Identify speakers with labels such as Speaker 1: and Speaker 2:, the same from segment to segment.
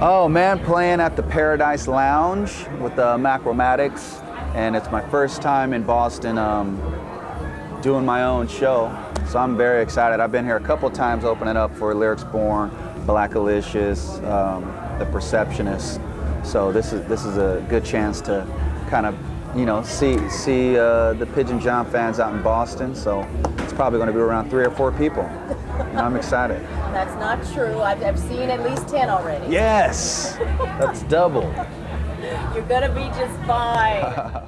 Speaker 1: Oh man, playing at the Paradise Lounge with the Macromatics, and it's my first time in Boston doing my own show, so I'm very excited. I've been here a couple times opening up for Lyrics Born, Black Alicious, The Perceptionist, so this is a good chance to kind of, you know, see the Pigeon John fans out in Boston, so it's probably going to be around 3 or 4 people. And I'm excited.
Speaker 2: That's not true. I've seen at least 10 already.
Speaker 1: Yes! That's double.
Speaker 2: You're going to be just fine.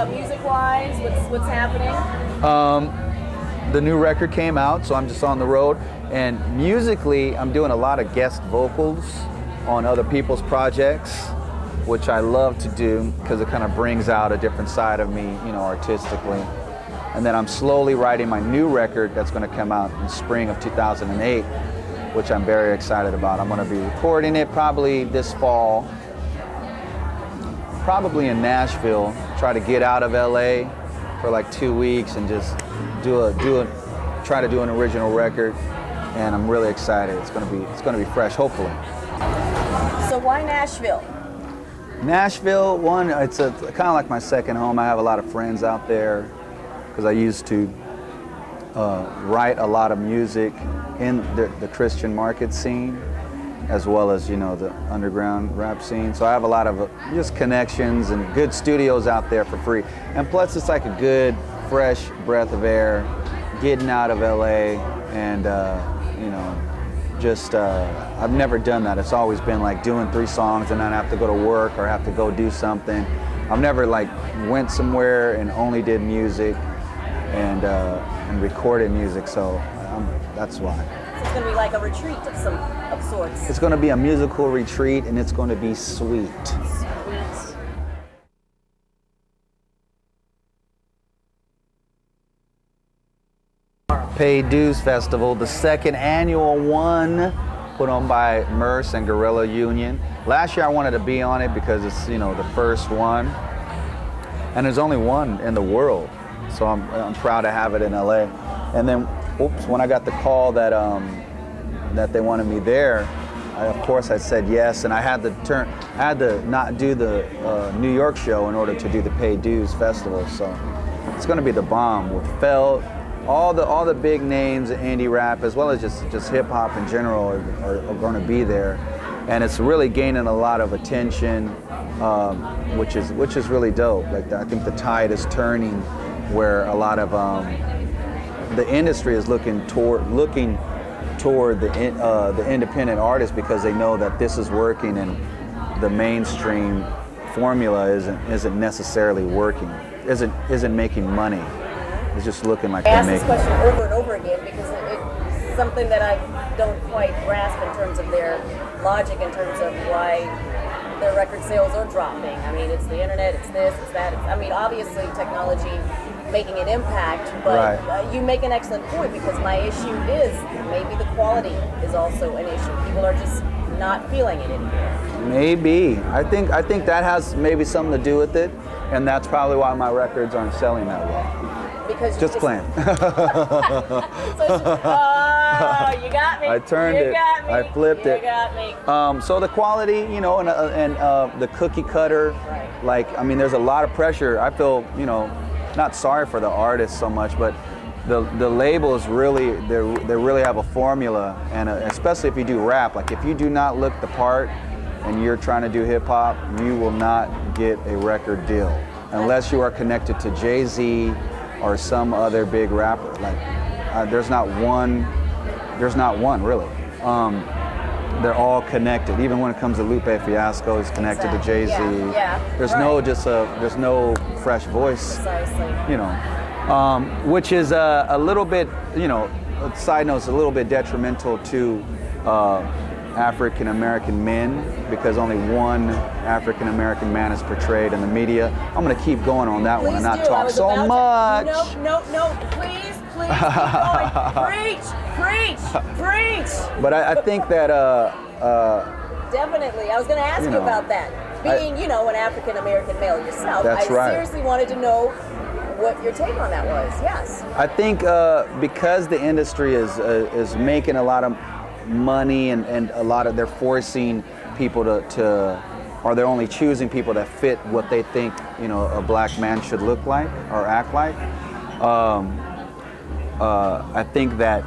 Speaker 2: Music-wise, what's happening?
Speaker 1: The new record came out, so I'm just on the road. And musically, I'm doing a lot of guest vocals on other people's projects, which I love to do because it kind of brings out a different side of me, you know, artistically. And then I'm slowly writing my new record that's going to come out in spring of 2008, which I'm very excited about. I'm going to be recording it probably this fall, probably in Nashville. Try to get out of LA for like 2 weeks and just try to do an original record. And I'm really excited. It's going to be fresh, hopefully.
Speaker 2: So why Nashville?
Speaker 1: Nashville, one, it's kind of like my second home. I have a lot of friends out there because I used to write a lot of music in the Christian market scene, as well as, you know, the underground rap scene. So I have a lot of just connections and good studios out there for free. And plus it's like a good, fresh breath of air, getting out of LA and, you know, just, I've never done that. It's always been like doing 3 songs and then I have to go to work or have to go do something. I've never like went somewhere and only did music and recorded music, so that's why.
Speaker 2: So it's going to be like a retreat of sorts.
Speaker 1: It's going to be a musical retreat, and it's going to be sweet.
Speaker 2: Sweet.
Speaker 1: Paid Dues Festival, the 2nd annual one, put on by Merce and Guerrilla Union. Last year I wanted to be on it because it's, you know, the first one, and there's only one in the world, so I'm proud to have it in LA. And then, oops, when I got the call that that they wanted me there, of course I said yes, and I had to not do the New York show in order to do the Paid Dues Festival. So it's going to be the bomb with Felt. All the big names in indie rap, as well as just hip hop in general, are going to be there, and it's really gaining a lot of attention, which is really dope. Like I think the tide is turning, where a lot of the industry is looking toward the independent artists, because they know that this is working and the mainstream formula isn't necessarily working, isn't making money. It's just looking like
Speaker 2: I
Speaker 1: they're
Speaker 2: ask this
Speaker 1: making.
Speaker 2: question over and over again because it's something that I don't quite grasp in terms of their logic, in terms of why their record sales are dropping. I mean, it's the internet, it's this, it's that. I mean, obviously technology making an impact, but
Speaker 1: Right.
Speaker 2: You make an excellent point, because my issue is maybe the quality is also an issue. People are just not feeling it anymore.
Speaker 1: Maybe. I think that has maybe something to do with it, and that's probably why my records aren't selling that well.
Speaker 2: Because
Speaker 1: Just playing.
Speaker 2: you got me.
Speaker 1: I turned
Speaker 2: you
Speaker 1: it.
Speaker 2: Got me.
Speaker 1: I flipped
Speaker 2: you
Speaker 1: it.
Speaker 2: got me.
Speaker 1: So the quality, and the cookie cutter,
Speaker 2: Right.
Speaker 1: like, I mean, there's a lot of pressure. I feel, not sorry for the artists so much, but the labels really, they really have a formula, and especially if you do rap. Like, if you do not look the part and you're trying to do hip hop, you will not get a record deal unless you are connected to Jay-Z or some other big rapper. Like, there's not one really. They're all connected. Even when it comes to Lupe Fiasco, he's connected to Jay-Z.
Speaker 2: Yeah.
Speaker 1: There's
Speaker 2: Right.
Speaker 1: there's no fresh voice.
Speaker 2: Precisely.
Speaker 1: Which is a little bit, side note, it's a little bit detrimental to African American men, because only one African American man is portrayed in the media. I'm going to keep going on that one and not talk so much.
Speaker 2: No, please keep going. Preach.
Speaker 1: But I think that
Speaker 2: Definitely. I was going to ask you about that. Being, an African American male yourself,
Speaker 1: That's
Speaker 2: I
Speaker 1: right.
Speaker 2: seriously wanted to know what your take on that was. Yes.
Speaker 1: I think because the industry is making a lot of money, and a lot of, they're forcing people to or they're only choosing people that fit what they think a black man should look like or act like. I think that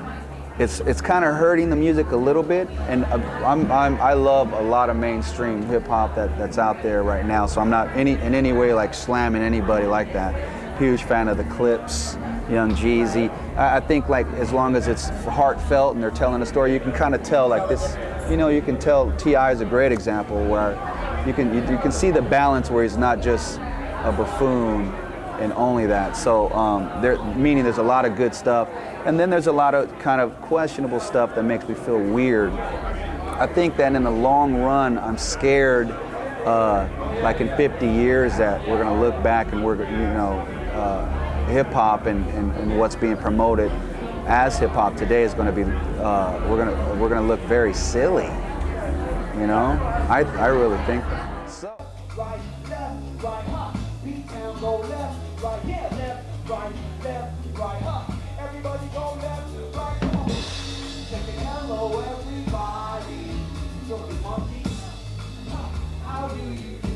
Speaker 1: it's kind of hurting the music a little bit, and I love a lot of mainstream hip hop that's out there right now. So I'm not in any way like slamming anybody like that. Huge fan of the Clips, Young Jeezy. I think, like, as long as it's heartfelt and they're telling a story, you can kind of tell, like, this. You can tell T.I. is a great example where you can see the balance, where he's not just a buffoon and only that. So meaning there's a lot of good stuff, and then there's a lot of kind of questionable stuff that makes me feel weird. I think that in the long run, I'm scared, like in 50 years, that we're gonna look back and hip hop and what's being promoted as hip hop today is going to be we're gonna look very silly. I really think that. So.
Speaker 3: Right, left, right, huh? Beat down, go left, right, yeah, left, right, huh? Everybody go left, right, huh? Say hello, everybody. So the monkeys, huh? How do you do?